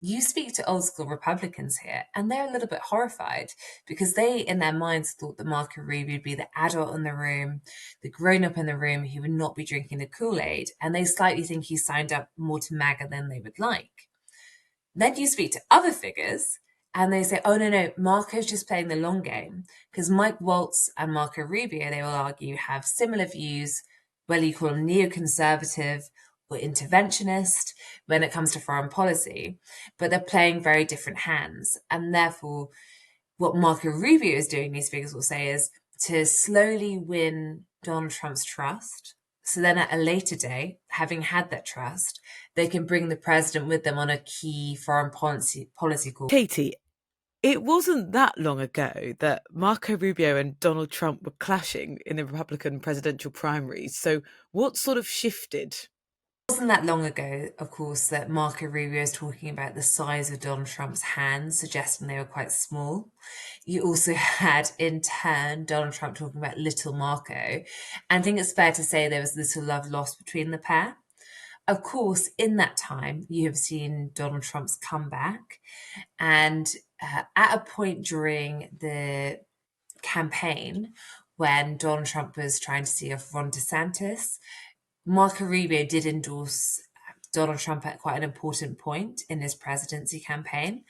you speak to old school Republicans here, and they're a little bit horrified because they, in their minds, thought that Marco Rubio would be the adult in the room, the grown up in the room who would not be drinking the Kool-Aid, and they slightly think he signed up more to MAGA than they would like. Then you speak to other figures, and they say, oh, no, Marco's just playing the long game. Because Mike Waltz and Marco Rubio, they will argue, have similar views, whether you call them neoconservative or interventionist when it comes to foreign policy, but they're playing very different hands. And therefore, what Marco Rubio is doing, these figures will say, is to slowly win Donald Trump's trust. So then at a later day, having had that trust, they can bring the president with them on a key foreign policy call. Katy, it wasn't that long ago that Marco Rubio and Donald Trump were clashing in the Republican presidential primaries. So what sort of shifted? It wasn't that long ago, of course, that Marco Rubio is talking about the size of Donald Trump's hands, suggesting they were quite small. You also had, in turn, Donald Trump talking about little Marco. And I think it's fair to say there was little love lost between the pair. Of course, in that time, you have seen Donald Trump's comeback. And at a point during the campaign, when Donald Trump was trying to see off Ron DeSantis, Marco Rubio did endorse Donald Trump at quite an important point in his presidency campaign.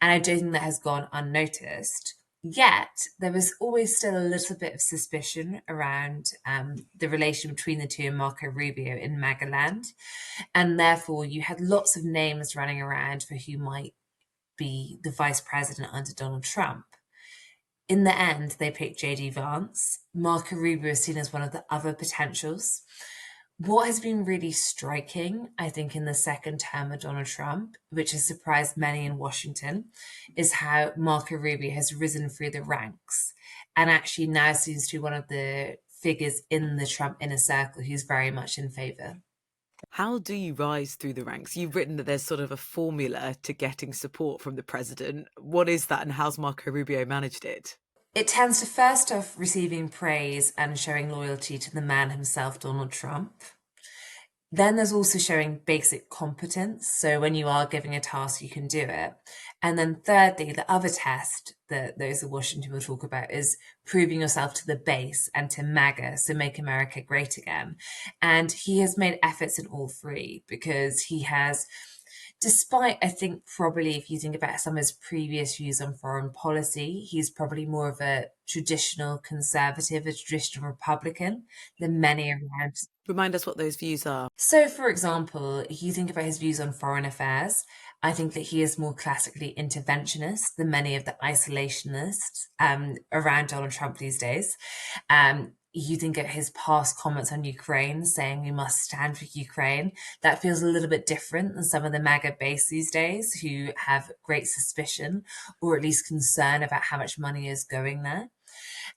And I don't think that has gone unnoticed. Yet, there was always still a little bit of suspicion around the relation between the two and Marco Rubio in MAGA land. And therefore, you had lots of names running around for who might be the vice president under Donald Trump. In the end, they picked JD Vance. Marco Rubio is seen as one of the other potentials. What has been really striking, I think, in the second term of Donald Trump, which has surprised many in Washington, is how Marco Rubio has risen through the ranks and actually now seems to be one of the figures in the Trump inner circle who's very much in favor. How do you rise through the ranks? You've written that there's sort of a formula to getting support from the president. What is that, and how's Marco Rubio managed it? It tends to first off receiving praise and showing loyalty to the man himself, Donald Trump. Then there's also showing basic competence. So when you are giving a task, you can do it. And then thirdly, the other test that those in Washington will talk about is proving yourself to the base and to MAGA, so make America great again. And he has made efforts in all three because he has, despite, I think, probably if you think about some of his previous views on foreign policy, he's probably more of a traditional conservative, a traditional Republican than many around. Remind us what those views are. So, for example, if you think about his views on foreign affairs, I think that he is more classically interventionist than many of the isolationists around Donald Trump these days. You think of his past comments on Ukraine, saying we must stand for Ukraine. That feels a little bit different than some of the MAGA base these days who have great suspicion or at least concern about how much money is going there.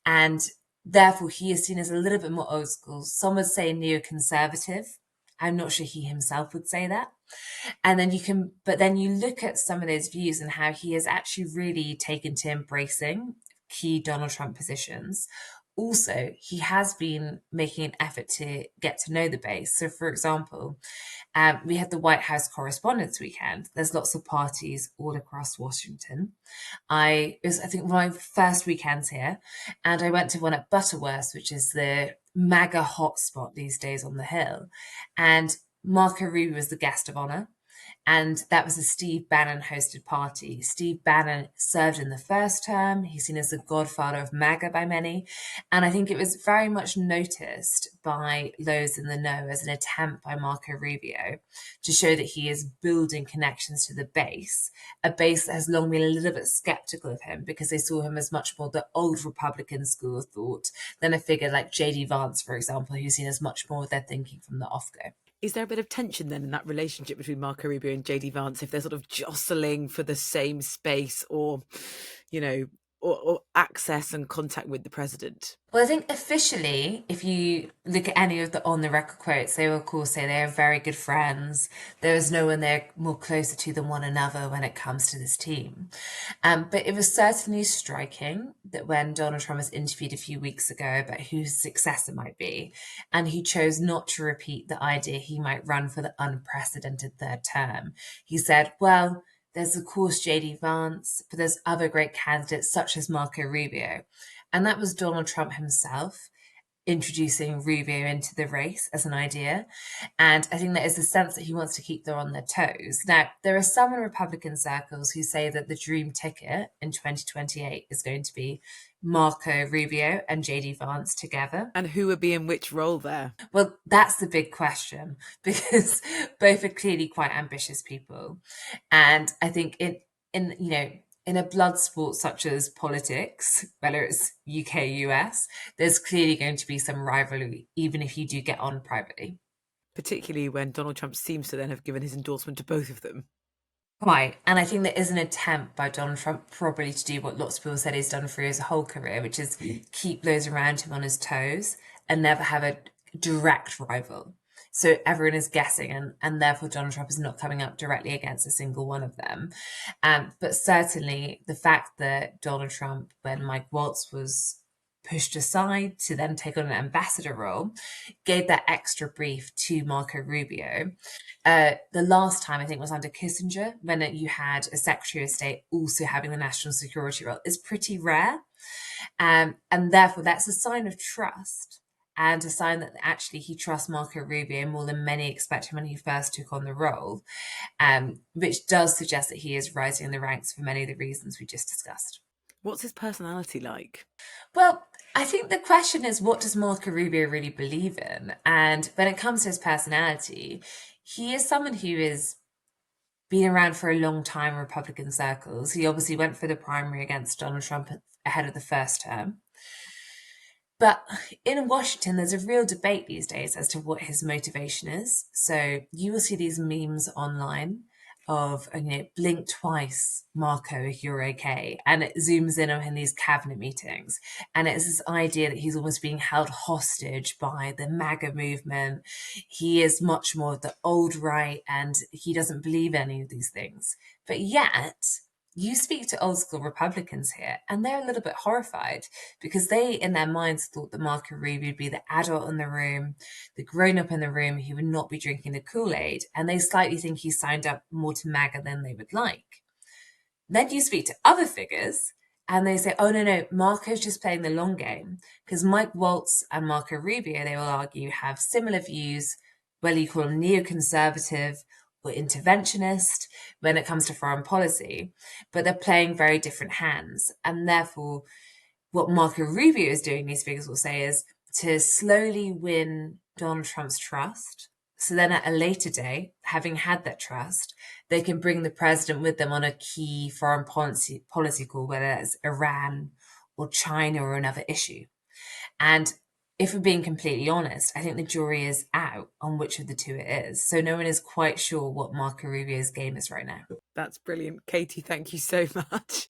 And therefore, he is seen as a little bit more old school. Some would say neoconservative. I'm not sure he himself would say that. And then but then you look at some of those views and how he has actually really taken to embracing key Donald Trump positions. Also, he has been making an effort to get to know the base. So, for example, we had the White House Correspondents' Weekend. There's lots of parties all across Washington. It was, I think, my first weekends here, and I went to one at Butterworth, which is the MAGA hotspot these days on the Hill. And Marco Rubio was the guest of honor. And that was a Steve Bannon hosted party. Steve Bannon served in the first term. He's seen as the godfather of MAGA by many. And I think it was very much noticed by those in the know as an attempt by Marco Rubio to show that he is building connections to the base, a base that has long been a little bit skeptical of him because they saw him as much more the old Republican school of thought than a figure like JD Vance, for example, who's seen as much more of their thinking from the off-go. Is there a bit of tension then in that relationship between Marco Rubio and JD Vance if they're sort of jostling for the same space or, or access and contact with the president? Well, I think officially, if you look at any of the on the record quotes, they will of course say they are very good friends. There is no one they're more closer to than one another when it comes to this team. But it was certainly striking that when Donald Trump was interviewed a few weeks ago about who his successor might be, and he chose not to repeat the idea he might run for the unprecedented third term, he said, well, There's, of course, JD Vance, but there's other great candidates such as Marco Rubio. And that was Donald Trump himself introducing Rubio into the race as an idea. And I think there is a sense that he wants to keep them on their toes. Now, there are some in Republican circles who say that the dream ticket in 2028 is going to be Marco Rubio and JD Vance together. And who would be in which role there? Well, that's the big question because both are clearly quite ambitious people. And I think in a blood sport such as politics, whether it's UK, US, there's clearly going to be some rivalry, even if you do get on privately. Particularly when Donald Trump seems to then have given his endorsement to both of them. Quite. And I think there is an attempt by Donald Trump probably to do what lots of people said he's done for his whole career, which is keep those around him on his toes and never have a direct rival. So everyone is guessing, and therefore Donald Trump is not coming up directly against a single one of them. But certainly the fact that Donald Trump, when Mike Waltz was pushed aside to then take on an ambassador role, gave that extra brief to Marco Rubio. The last time I think was under Kissinger, when you had a Secretary of State also having the national security role, is pretty rare. And therefore, that's a sign of trust and a sign that actually he trusts Marco Rubio more than many expected when he first took on the role, which does suggest that he is rising in the ranks for many of the reasons we just discussed. What's his personality like? Well, I think the question is, what does Marco Rubio really believe in? And when it comes to his personality, he is someone who is been around for a long time in Republican circles. He obviously went for the primary against Donald Trump ahead of the first term. But in Washington, there's a real debate these days as to what his motivation is. So you will see these memes online of, blink twice, Marco, if you're okay. And it zooms in on him in these cabinet meetings. And it's this idea that he's almost being held hostage by the MAGA movement. He is much more of the old right and he doesn't believe any of these things. But yet, you speak to old school Republicans here, and they're a little bit horrified because they, in their minds, thought that Marco Rubio would be the adult in the room, the grown up in the room who would not be drinking the Kool Aid, and they slightly think he signed up more to MAGA than they would like. Then you speak to other figures, and they say, oh, no, Marco's just playing the long game because Mike Waltz and Marco Rubio, they will argue, have similar views, whether you call them neoconservative or interventionist when it comes to foreign policy, but they're playing very different hands. And therefore, what Marco Rubio is doing, these figures will say, is to slowly win Donald Trump's trust. So then at a later day, having had that trust, they can bring the president with them on a key foreign policy call, whether it's Iran or China or another issue. And if we're being completely honest, I think the jury is out on which of the two it is. So no one is quite sure what Marco Rubio's game is right now. That's brilliant. Katy, thank you so much.